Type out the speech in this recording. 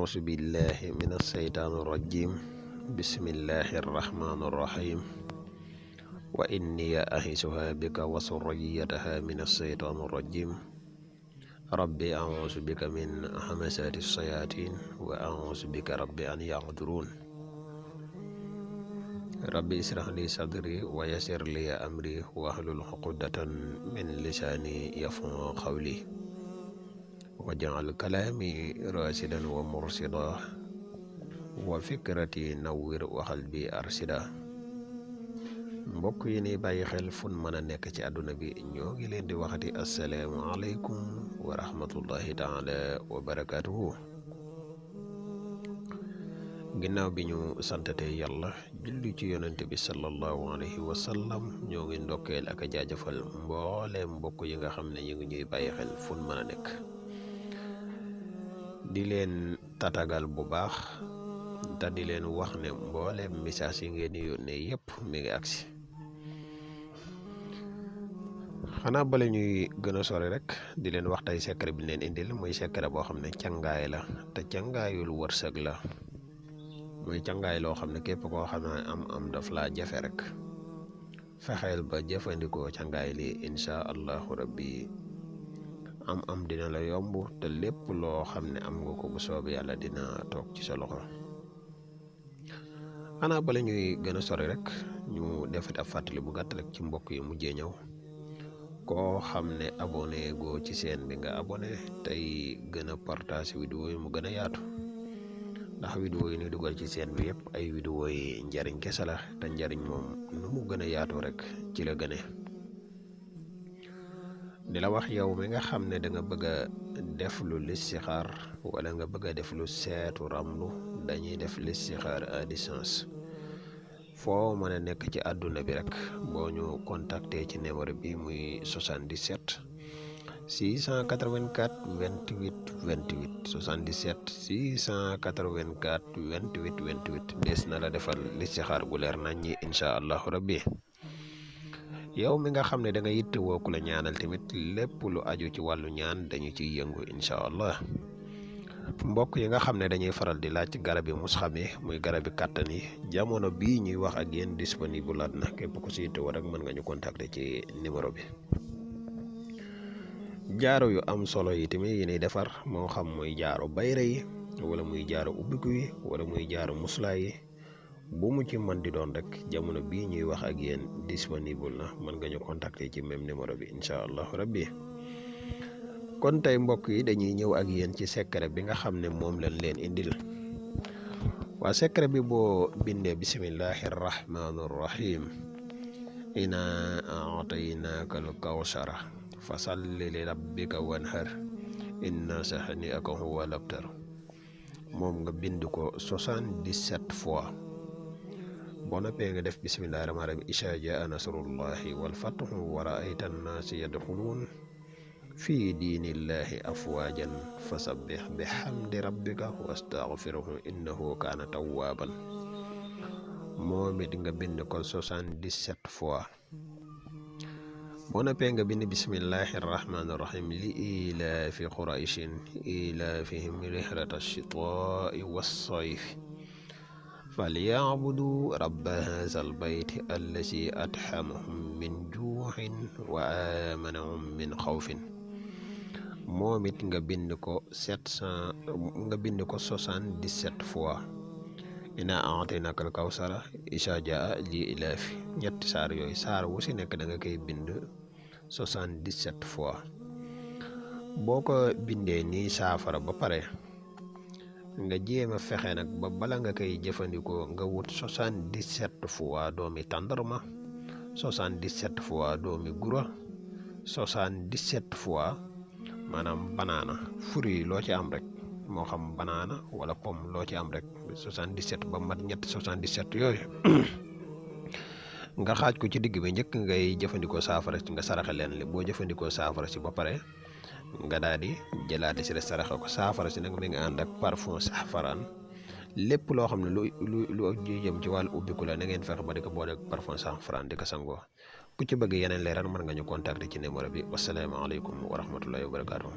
أعوذ بالله من الشيطان الرجيم بسم الله الرحمن الرحيم وإني أعيذها بك وذريتها من الشيطان الرجيم ربي أعوذ بك من همزات الشياطين وأعوذ بك ربي أن يحضرون ربي اشرح لي صدري ويسر لي أمري واحلل عقدة من لساني يفقهوا قولي واجعل كلامي راشدا ومرشدا وفكرتي نور وقلبي أرشدا mbokk yi ni bàyyi xel fun mën a nekk ci àdduna bi ñoo ngi leen di waxati assalaamu aleykum wa rahmatullahi taala wa barakatuhu ginnaaw bi ñu santate yàlla julli ci yonente bi sallallahu alayhi wa sallam ñoo ngi ndokkeel ak a jaajëfal mbooleem mbokk yi nga xam ne ñu ngi ñuy bàyyi xel fun mën a nekk di leen tatagal bu baax te di leen wax ne mbooleem message yi ngeen di yónnee yépp mi ngi agsi xanaa bala ñuy gën a sori rek di leen wax tey secret bi leen indil muy secret boo xam ne cangaay la te cangaayul wërsëg la muy cangaay loo xam ne képp koo xam ne am daf laa jafe rek fexeel ba jëfandikoo cangaay li insha allahu rabbi am dina la yomb te lépp loo xam ne am nga ko bu soobee yàlla dina toog ci sa loxo xanaa bala ñuy gën a sori rek ñu defet ab fàttali bu gàtt rek ci mbokk yi mujjee ñëw koo xam ne abonné goo ci seen bi nga abonné tey gën a partage vidéo yi mu gën a yaatu ndax vidéo yi ni dugal ci seen bi yëpp ay vidéo yi njariñ kese la te njariñ moom nu mu gën a yaatu rek ci la gëne di la wax yow mi nga xam ne da nga bëgg a def lu listixaar wala nga bëgg a def lu seetu ramlu dañuy def listixaar à distance foo mën a nekk ci àdduna bi rek boo ñu contacté ci numéro bi muy 77 684 28 28 77 684 28 28 des na la defal listixaar gu leer nañ ñi incha allahu rabbi yow mi nga xam ne da nga yittewoo ku la ñaanal tamit lépp lu aju ci wàllu ñaan dañu ciy yëngu incha allah mbokk yi nga xam ne dañuy faral di laaj garab yi musxam yi muy garab yi kàttan yi jamono bii ñuy wax ak yéen disponible laat na képp ku si yittewoo rek mën nga ñu contacter ci numéro bi jaaro yu am solo yi tamit yi ñuy defar moo xam muy jaaro bayre yi wala muy jaaro ubbiku yi wala muy jaaro muslaay yi bu mu ci mën di doon rek jamono bii ñuy wax ak yéen disponible na mën nga ñu contacter ci même numéro bi incha allahu rabbi kon tey mbokk yi dañuy ñëw ak yéen ci secret bi nga xam ne moom lañ leen indil waa secret bi boo bindee bismillahi rahmaani rahim ina ataynaaka al kawsara fasalli li rabbika wanhar inna shani'aka huwa labtar moom nga bind ko 77 fois boo noppee nga def bismillahi rahmaani rahim izaa jaa nasrullahi wal fathu wa ra'ayta an-naasa yadxuluun fi diinillahi afwaajan fasabbih bihamdi rabbika wastaghfirhu innahu kaana tawwaaban moom it nga bind ko 77 fois boo noppee nga bind bismillahi rahmaani rahim li ilaafi qurayshin ilaafihim rihlata ash-shitaa'i was-sayfi فليعبدوا رب هذا البيت الذي أطعمهم من جوع وآمنهم من خوف moom it nga bind ko 77 fois ina a'taynaka al-kawsara izaa jaa li ilaafi ñetti saar yooyu saar wu si nekk da nga koy bind 77 fois boo ko bindee nii saafara ba pare nga jéem a fexe nag ba bala nga koy jëfandikoo nga wut 77 fois doomi tàndarma 77 fois doomi gura 77 fois maanaam banaana furi loo ci am rek moo xam banaana wala pomme loo ci am rek 77 ba mat ñett 77 yooyu nga xaaj ko ci digg bi njëkk ngay jëfandikoo saafara si nga saraxe leen li boo jëfandikoo saafara si ba pare nga daal di jëlaate si rek saraxe ko saafara si nag mi nga ànd ak parfum safaraan lépp loo xam ne lu jëm ci wàllu ubbiku la na ngeen fexe ba di ko boole ak parfum safaraan di ko sangoo ku ci bëgg yeneen leeral mën nga ñu contacter ci numéro bi wasalaamaaleykum wa rahmatullahi wa barakatuh